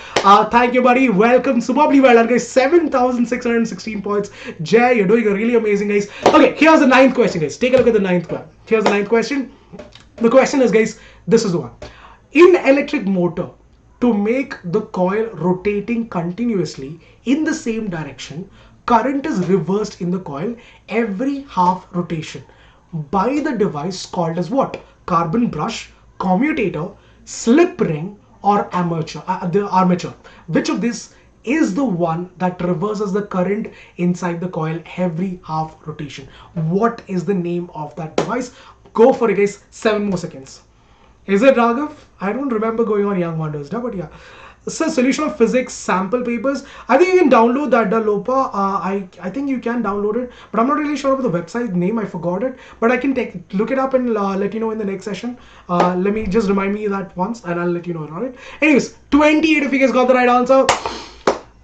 Thank you, buddy. Welcome. Superbly well done, guys. 7,616 points. Jay, you're doing a really amazing, guys. Okay, here's the 9th question, guys. Take a look at the 9th one. Here's the 9th question. The question is, guys, this is the one. In electric motor, to make the coil rotating continuously in the same direction, current is reversed in the coil every half rotation by the device called as what? Carbon brush, commutator, slip ring, or the armature. Which of these is the one that reverses the current inside the coil every half rotation? What is the name of that device? Go for it, guys. 7 more seconds. Is it Raghav? I don't remember going on Young Wonders, but yeah. So solution of physics sample papers. I think you can download that, Lopa. I think you can download it, but I'm not really sure about the website name. I forgot it, but I can look it up and let you know in the next session. Let me just remind me that once, and I'll let you know about it. Anyways, 28 if you guys got the right answer.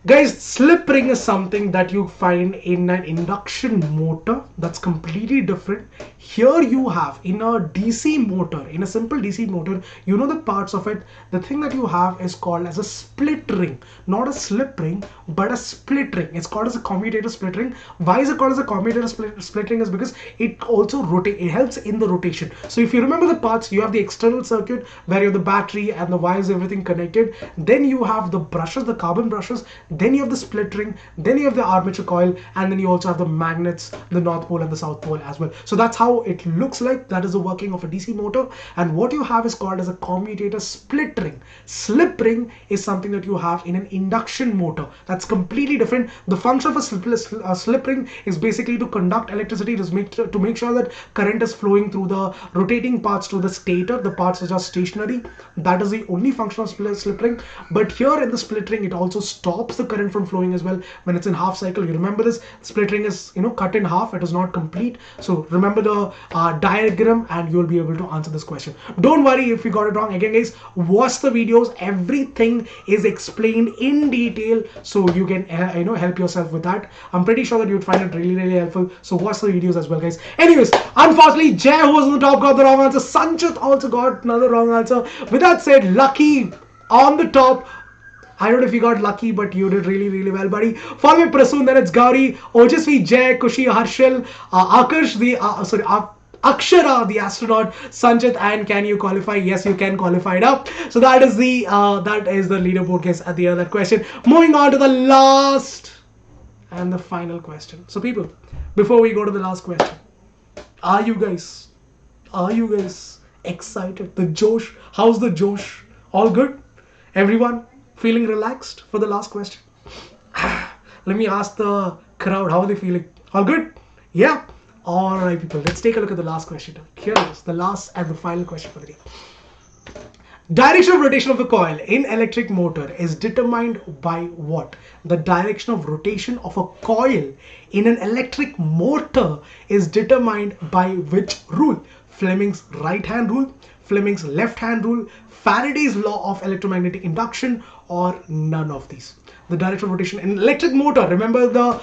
Guys, slip ring is something that you find in an induction motor. That's completely different. Here you have in a DC motor, in a simple DC motor, you know the parts of it. The thing that you have is called as a split ring, not a slip ring, but a split ring. It's called as a commutator split ring. Why is it called as a commutator split ring? Is because it also rotates. It helps in the rotation. So if you remember the parts, you have the external circuit where you have the battery and the wires, everything connected. Then you have the brushes, the carbon brushes. Then you have the split ring, then you have the armature coil, and then you also have the magnets, the North Pole and the South Pole as well. So that's how it looks like. That is the working of a DC motor. And what you have is called as a commutator split ring. Slip ring is something that you have in an induction motor. That's completely different. The function of a slip ring is basically to conduct electricity, to make sure that current is flowing through the rotating parts to the stator, the parts which are stationary. That is the only function of slip ring. But here in the split ring, it also stops the current from flowing as well when it's in half cycle. You remember this split ring is cut in half. It is not complete. So remember the diagram and you'll be able to answer this question. Don't worry if you got it wrong. Again, guys, watch the videos. Everything is explained in detail, so you can help yourself with that. I'm pretty sure that you'd find it really, really helpful. So watch the videos as well, guys. Anyways, unfortunately, Jay, who was on the top, got the wrong answer. Sanchit also got another wrong answer. With that said, Lucky on the top. I don't know if you got lucky, but you did really, really well, buddy. Follow me, Prasoon, then it's Gauri, Ojasvi, Jay, Kushi, Harshal, Akash, Akshara, the astronaut, Sanchit, and can you qualify? Yes, you can qualify it up. So that is the leaderboard, guys, at the end of that question. Moving on to the last and the final question. So people, before we go to the last question, are you guys excited? The Josh, how's the Josh? All good? Everyone feeling relaxed for the last question? Let me ask the crowd, how are they feeling? All good? Yeah? Alright, people, let's take a look at the last question. Here it is, the last and the final question for the day. Direction of rotation of the coil in electric motor is determined by what? The direction of rotation of a coil in an electric motor is determined by which rule? Fleming's right hand rule, Fleming's left hand rule, Faraday's law of electromagnetic induction, or none of these. The direction of rotation in electric motor, remember the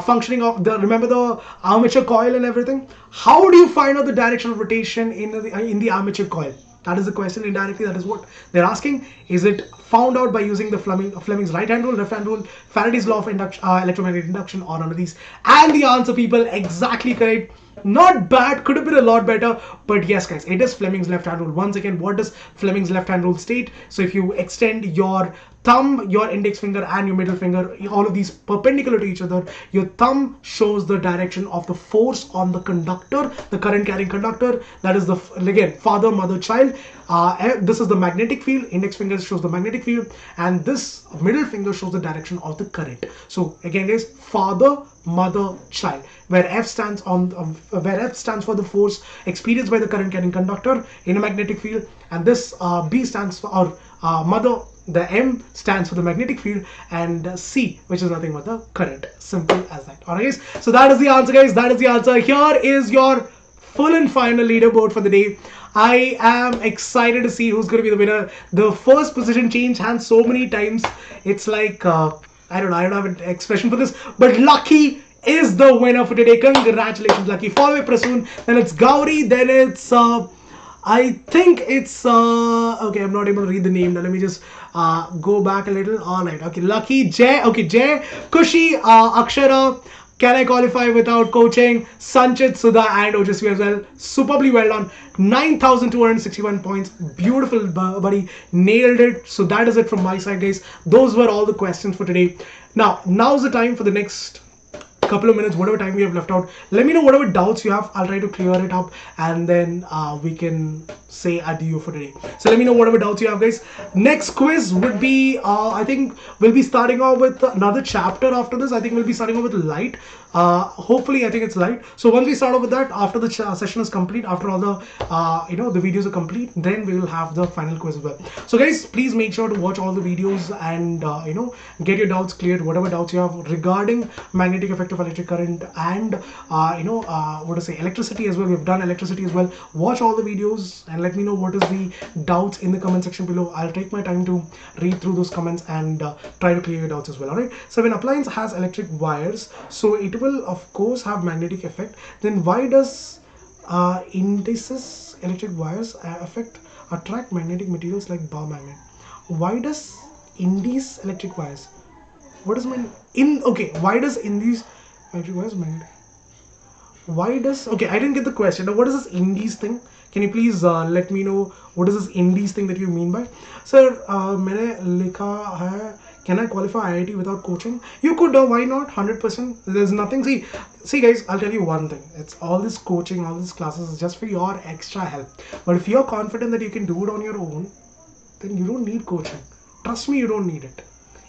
functioning of remember the armature coil and everything. How do you find out the direction of rotation in the armature coil? That is the question indirectly. That is what they're asking. Is it found out by using the Fleming's right hand rule, left hand rule, Faraday's law of induction, electromagnetic induction, or none of these? And the answer, people, exactly correct. Not bad, could have been a lot better, but yes, guys, it is Fleming's left hand rule. Once again, what does Fleming's left hand rule state? So if you extend your thumb, your index finger, and your middle finger, all of these perpendicular to each other, your thumb shows the direction of the force on the conductor, the current carrying conductor. That is the, again, father, mother, child. This is the magnetic field. Index finger shows the magnetic field, and this middle finger shows the direction of the current. So again, guys, father, mother, child, where F stands for the force experienced by the current carrying conductor in a magnetic field, and this B stands for, or mother, the M stands for the magnetic field, and C, which is nothing but the current. Simple as that. Alright, guys, so that is the answer, guys. That is the answer. Here is your full and final leaderboard for the day. I am excited to see who's going to be the winner. The first position changed hands so many times. It's like I don't have an expression for this, but Lucky is the winner for today. Congratulations, Lucky. Followed by Prasoon, then it's Gauri, then it's I think it's okay, I'm not able to read the name now. Let me just go back a little. All right, okay, Lucky, Jay, okay, Jay, Kushi, Akshara. Can I qualify without coaching? Sanchit, Sudha, and Ojasvi as well. Superbly well done. 9,261 points. Beautiful, buddy. Nailed it. So that is it from my side, guys. Those were all the questions for today. Now's the time for the next couple of minutes, whatever time we have left out. Let me know whatever doubts you have. I'll try to clear it up, and then we can say adieu for today. So let me know whatever doubts you have, guys. Next quiz would be I think we'll be starting off with another chapter after this. I think we'll be starting off with light. Hopefully, I think it's light. So once we start off with that, after the session is complete, after all the the videos are complete, then we will have the final quiz as well. So guys, please make sure to watch all the videos and get your doubts cleared, whatever doubts you have regarding magnetic effect of electric current and what to say, electricity as well. We've done electricity as well. Watch all the videos and let me know what is the doubts in the comment section below. I'll take my time to read through those comments and try to clear your doubts as well. All right, so when appliance has electric wires, so it will of course have magnetic effect. Then why does indices electric wires attract magnetic materials like bar magnet? Why does indies electric wires, what does mean in, okay, why does indies electric wires magnetic? Why does, okay, I didn't get the question. Now what is this indies thing? Can you please let me know what is this indies thing that you mean by? Sir, मैंने लिखा है, can I qualify IIT without coaching? You could, why not? 100%. There's nothing. See guys, I'll tell you one thing. It's all this coaching, all these classes is just for your extra help. But if you're confident that you can do it on your own, then you don't need coaching. Trust me, you don't need it.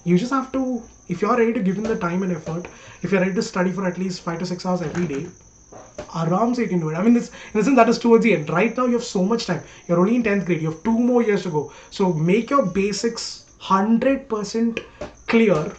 You just have to, if you're ready to give in the time and effort, if you're ready to study for at least 5 to 6 hours every day, aram se you can do it. I mean, this, in a sense, that is towards the end. Right now, you have so much time. You're only in 10th grade. You have 2 more years to go. So make your basics 100% clear.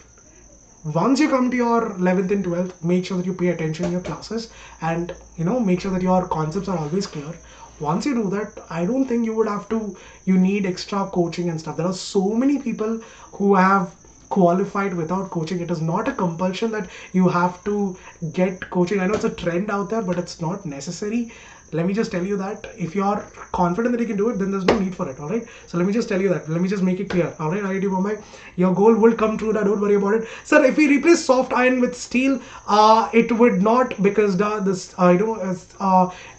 Once you come to your 11th and 12th, make sure that you pay attention in your classes and make sure that your concepts are always clear. Once you do that, I don't think you need extra coaching and stuff. There are so many people who have qualified without coaching. It is not a compulsion that you have to get coaching. I know it's a trend out there, but it's not necessary. Let me just tell you that if you are confident that you can do it, then there's no need for it. All right, so let me just tell you that. Let me just make it clear. All right, IIT Mumbai, your goal will come true. Don't worry about it. Sir, if we replace soft iron with steel, it would not, because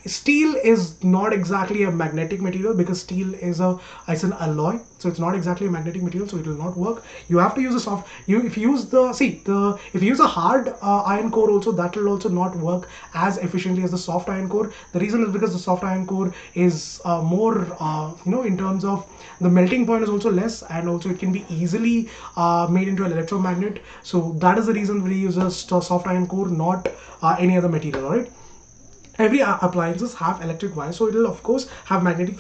steel is not exactly a magnetic material, because steel is it's an alloy, so it's not exactly a magnetic material, so it will not work. You have to use a soft. If you use if you use a hard iron core also, that will also not work as efficiently as the soft iron core. The reason is because the soft iron core is more in terms of the melting point is also less, and also it can be easily made into an electromagnet. So that is the reason we use a soft iron core, not any other material. All right. every appliances have electric wires, so it will of course have magnetic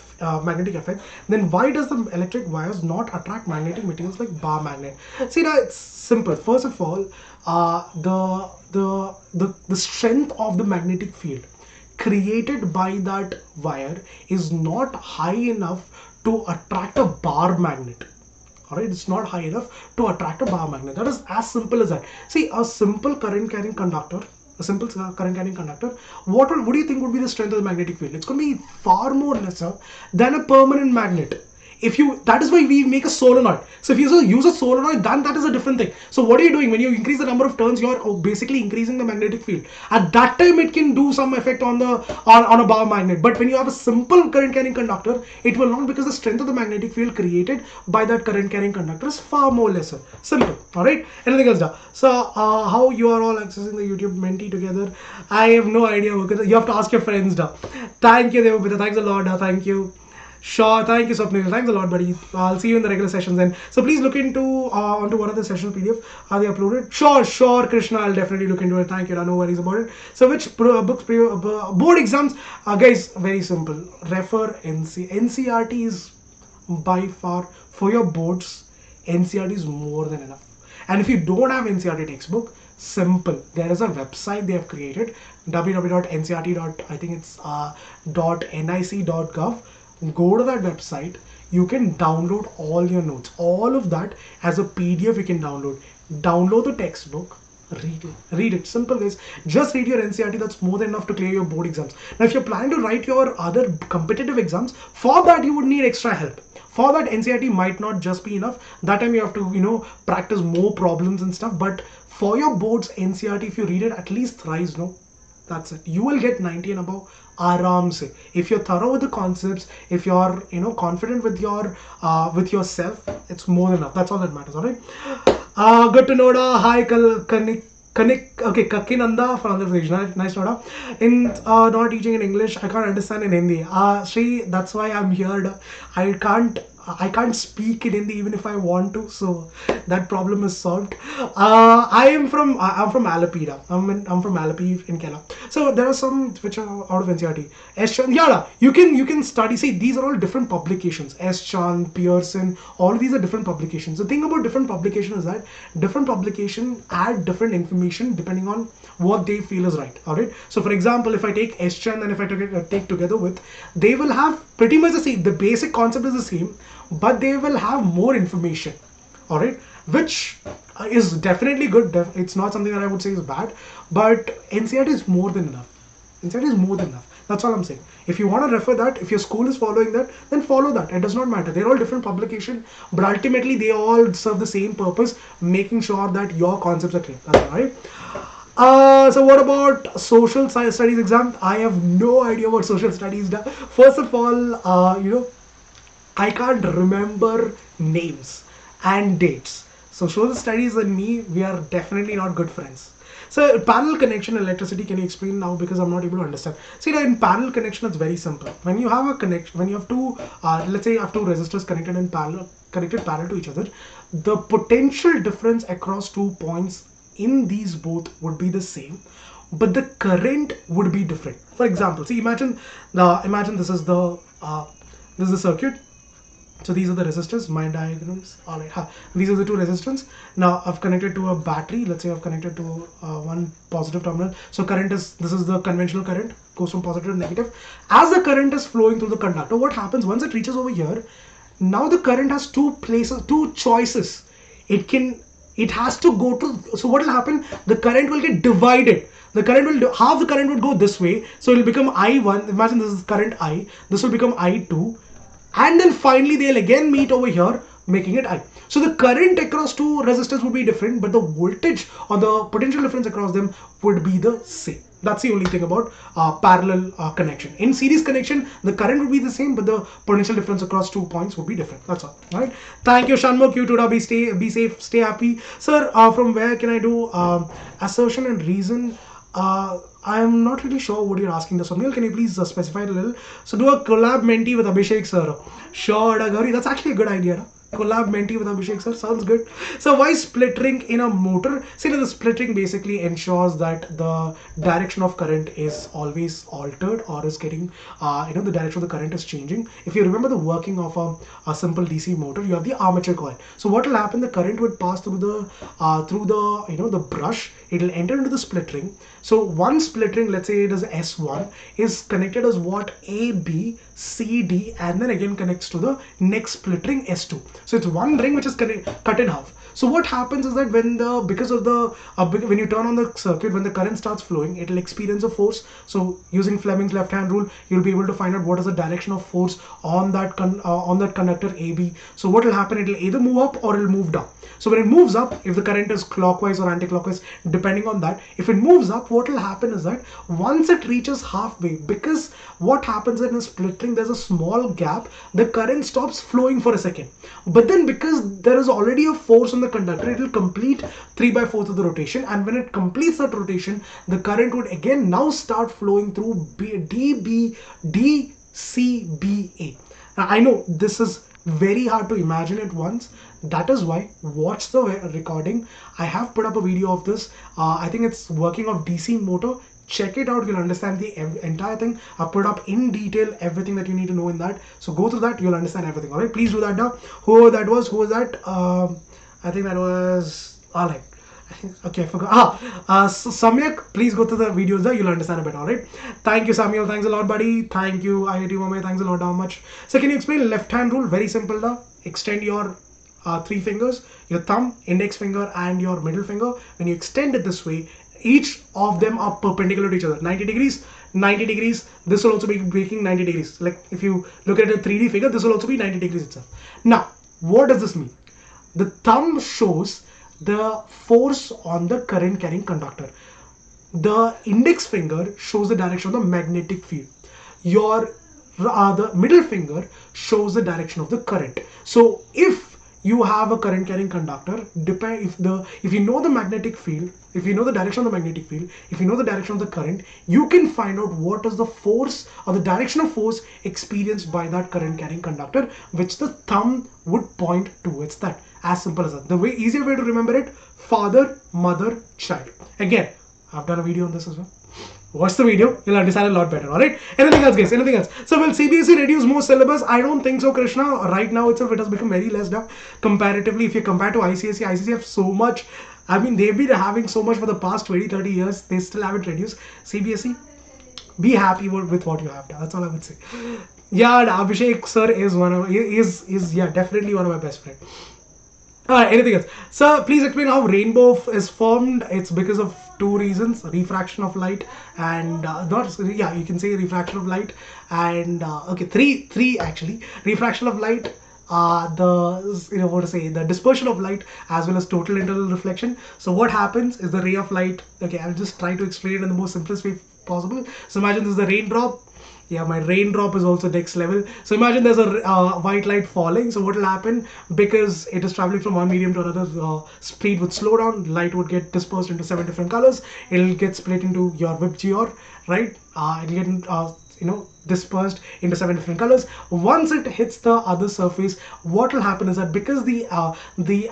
effect. Then why does the electric wires not attract magnetic materials like bar magnet? See, now it's simple. First of all, the strength of the magnetic field created by that wire is not high enough to attract a bar magnet. Alright, it's not high enough to attract a bar magnet. That is as simple as that. See, a simple current carrying conductor, what do you think would be the strength of the magnetic field? It's going to be far more lesser than a permanent magnet. That is why we make a solenoid. So if you use a solenoid, then that is a different thing. So what are you doing? When you increase the number of turns, you're basically increasing the magnetic field. At that time, it can do some effect on a bar magnet. But when you have a simple current carrying conductor, it will not, because the strength of the magnetic field created by that current carrying conductor is far more lesser. Simple. All right. Anything else, da? So how you are all accessing the YouTube Menti together? I have no idea. You have to ask your friends, da. Thank you, Devapita. Thanks a lot, da. Thank you. Sure, thank you, Swapnil. Thanks a lot, buddy. I'll see you in the regular sessions then. So please look into onto one of the session PDF. Are they uploaded? Sure, Krishna. I'll definitely look into it. Thank you. No worries about it. So which board exams? Guys, very simple. Refer NCERT is by far for your boards. NCERT is more than enough. And if you don't have NCERT textbook, simple. There is a website they have created, www.ncert. I think it's .nic.gov. Go to that website. You can download all your notes, all of that as a PDF. You can download the textbook, read it. Simple, guys. Just read your NCERT. That's more than enough to clear your board exams. Now if you're planning to write your other competitive exams, for that you would need extra help. For that, NCERT might not just be enough. That time you have to practice more problems and stuff. But for your boards, NCERT, if you read it at least thrice, that's it. You will get 90 and above. Aram se. If you're thorough with the concepts, if you're confident with yourself, it's more than enough. That's all that matters. All right. Good to know. Hi, Kanik. Okay, Kakinanda from Andhra Pradesh. Nice, Noda. In not teaching in English, I can't understand in Hindi. Sri, that's why I'm here. I can't speak in Hindi even if I want to, so that problem is solved. I'm from Alapi. I'm from Alapi in Kerala. So there are some which are out of NCERT. Yeah, you can study. See, these are all different publications. Chan, Pearson, all of these are different publications. The thing about different publication is that different publication add different information depending on what they feel is right. All right. So for example, if I take Chan and if I take together with, they will have pretty much the same. The basic concept is the same, but they will have more information. All right, which is definitely good. It's not something that I would say is bad, but NCERT is more than enough. NCERT is more than enough. That's all I'm saying. If you want to refer that, if your school is following that, then follow that. It does not matter. They're all different publications, but ultimately they all serve the same purpose, making sure that your concepts are clear. That's all right. So what about social studies exam? I have no idea what social studies does. First of all, I can't remember names and dates. So social studies and me, we are definitely not good friends. So parallel connection and electricity, can you explain now, because I'm not able to understand. See, in parallel connection, it's very simple. When you have a connection, when you have two, let's say you have two resistors connected parallel to each other, the potential difference across 2 points in these both would be the same, but the current would be different. For example, see, imagine this is the circuit. So these are the resistors, my diagrams. All right, these are the two resistors. Now I've connected to a battery. Let's say I've connected to one positive terminal. So this is the conventional current, goes from positive to negative. As the current is flowing through the conductor, what happens once it reaches over here? Now the current has two choices. It has to go to. So what will happen? The current will get divided. Half the current would go this way. So it will become I1. Imagine this is current I. This will become I2. And then finally they'll again meet over here, making it I. So the current across two resistors would be different, but the voltage or the potential difference across them would be the same. That's the only thing about parallel connection. In series connection, the current would be the same, but the potential difference across 2 points would be different. That's all. All right. Thank you, Shanmukh. You too. Be safe, stay happy. Sir, from where can I do assertion and reason? I'm not really sure what you're asking. The Sunil, can you please specify it a little? So do a collab Menti with Abhishek sir. Sure, Gauri, that's actually a good idea. collab Menti with Abhishek sir. Sounds good. So why splittering in a motor? See, the splittering basically ensures that the direction of current is always altered or is getting, the direction of the current is changing. If you remember the working of a simple DC motor, you have the armature coil. So what will happen? The current would pass through the brush. It will enter into the split ring. So one split ring, let's say it is S1, is connected as what? A, B, C, D, and then again connects to the next split ring S2. So it's one ring which is cut in half. So what happens is that when when you turn on the circuit, when the current starts flowing, it will experience a force. So using Fleming's left hand rule, you'll be able to find out what is the direction of force on that conductor AB. So what will happen? It will either move up or it will move down. So when it moves up, if the current is clockwise or anti-clockwise, depending on that, if it moves up, what will happen is that once it reaches halfway, because what happens in a split ring, there's a small gap, the current stops flowing for a second. But then because there is already a force on the conductor, it will complete 3/4 of the rotation, and when it completes that rotation, the current would again now start flowing through DCBA. Now I know this is very hard to imagine at once. That is why watch the recording. I have put up a video of this. I think it's working of DC motor. Check it out, you'll understand the entire thing. I've put up in detail everything that you need to know in that. So go through that, you'll understand everything. All right, please do that now. Who was that? I think that was all right. Okay, I forgot. Samyak, please go to the videos there, you'll understand a bit. All right, thank you, Samuel. Thanks a lot, buddy. Thank you, IIT Mumbai. Thanks a lot. How much? So can you explain left hand rule? Very simple now. Extend your 3 fingers, your thumb, index finger, and your middle finger. When you extend it this way, each of them are perpendicular to each other. 90 degrees, 90 degrees. This will also be making 90 degrees. Like if you look at a 3D figure, this will also be 90 degrees itself. Now, what does this mean? The thumb shows the force on the current carrying conductor. The index finger shows the direction of the magnetic field. The middle finger shows the direction of the current. So if you have a current carrying conductor, if you know the magnetic field, if you know the direction of the magnetic field, if you know the direction of the current, you can find out what is the force or the direction of force experienced by that current carrying conductor, which the thumb would point towards that. As simple as that. The easier way to remember it: father, mother, child. Again, I've done a video on this as well. Watch the video, you'll understand a lot better. All right, anything else, guys? Anything else? So will CBSE reduce more syllabus? I don't think so, Krishna. Right now itself it has become very less now comparatively. If you compare to ICSE have so much. I mean, they've been having so much for the past 20-30 years. They still haven't reduced. CBSE, be happy with what you have done. That's all I would say. Yeah, Abhishek sir is definitely one of my best friends. Alright, anything else? So please explain how rainbow is formed. It's because of 2 reasons: refraction of light and you can say refraction of light and three actually. Refraction of light, the dispersion of light, as well as total internal reflection. So what happens is the ray of light. Okay, I'll just try to explain it in the most simplest way possible. So imagine this is the raindrop. Yeah, my raindrop is also next level. So imagine there's a white light falling. So what will happen, because it is traveling from one medium to another, speed would slow down, light would get dispersed into 7 different colors. It'll get split into your VIBGYOR, right? It'll get dispersed into 7 different colors. Once it hits the other surface, what will happen is that because the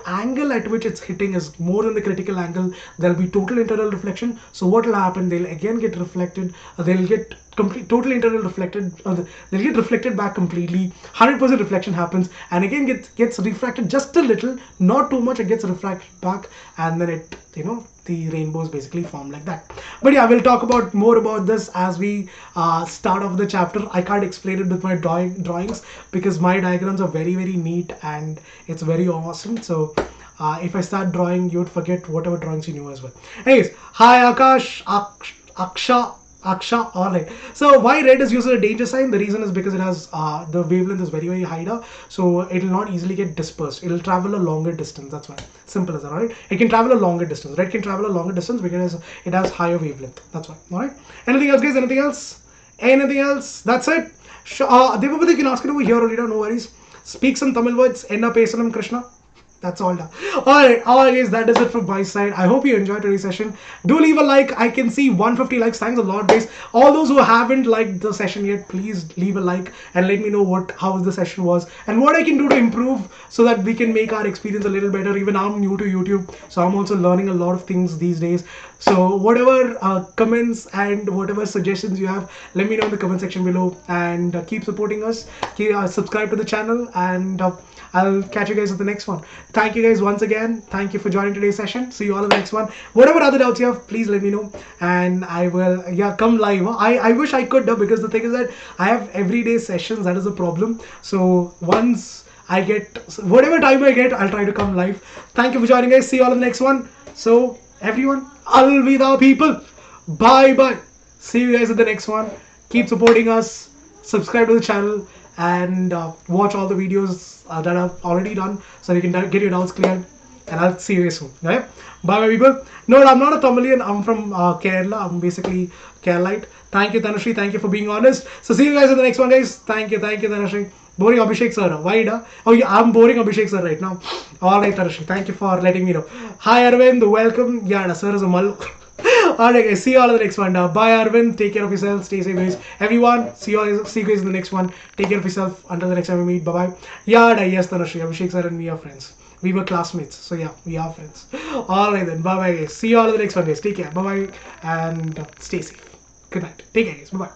angle at which it's hitting is more than the critical angle, there'll be total internal reflection. So what will happen, they'll again get reflected, they'll get total internal reflected, they'll get reflected back completely. 100% reflection happens, and again gets refracted just a little, not too much. It gets refracted back, and then the rainbows basically form like that. But yeah, we'll talk more about this as we start off the chapter. I can't explain it with my drawings because my diagrams are very, very neat and it's very awesome. So if I start drawing, you would forget whatever drawings you knew as well. Anyways, hi Akash, Aksha, alright. So why red is used as a danger sign? The reason is because it has the wavelength is very, very high now, so it will not easily get dispersed. It will travel a longer distance. That's why. Simple as that. Alright. It can travel a longer distance. Red can travel a longer distance because it has higher wavelength. That's why. Alright. Anything else, guys? Anything else? Anything else? That's it. Devapati, you can ask it over here, Olita. No worries. Speak some Tamil words. Enna pesanam, Krishna. That's all done. Alright, guys, that is it from my side. I hope you enjoyed today's session. Do leave a like. I can see 150 likes. Thanks a lot, guys. All those who haven't liked the session yet, please leave a like and let me know how the session was and what I can do to improve so that we can make our experience a little better. Even I'm new to YouTube, so I'm also learning a lot of things these days. So whatever comments and whatever suggestions you have, let me know in the comment section below, and keep supporting us. Subscribe to the channel, and I'll catch you guys at the next one. Thank you guys once again. Thank you for joining today's session. See you all in the next one. Whatever other doubts you have, please let me know, and I will come live. I wish I could, because the thing is that I have everyday sessions. That is the problem. So once I get whatever time I get, I'll try to come live. Thank you for joining, guys. See you all in the next one. So everyone, alvida people. Bye bye. See you guys at the next one. Keep supporting us. Subscribe to the channel, and watch all the videos that I've already done, so you can get your doubts cleared. And I'll see you guys soon. Okay? Bye bye, people. No, I'm not a Tamilian. I'm from Kerala. I'm basically Keralite. Thank you, Tanushree. Thank you for being honest. So see you guys in the next one, guys. Thank you, Tanushree. Boring Abhishek sir. Why? Oh yeah, I'm boring Abhishek sir right now. Alright, Tanushree. Thank you for letting me know. Hi, Arvind. Welcome. Yeah, sir is a mal. Alright, guys. See you all in the next one. Bye, Arvind. Take care of yourself. Stay safe, guys. Everyone, see you guys in the next one. Take care of yourself. Until the next time we meet. Bye bye. Yeah, yes, Tanushree. Abhishek sir and me are friends. We were classmates, so yeah, we are friends. Alright then. Bye bye, guys. See you all in the next one, guys. Take care. Bye bye, and stay safe. Good night. Take care, guys. Bye bye.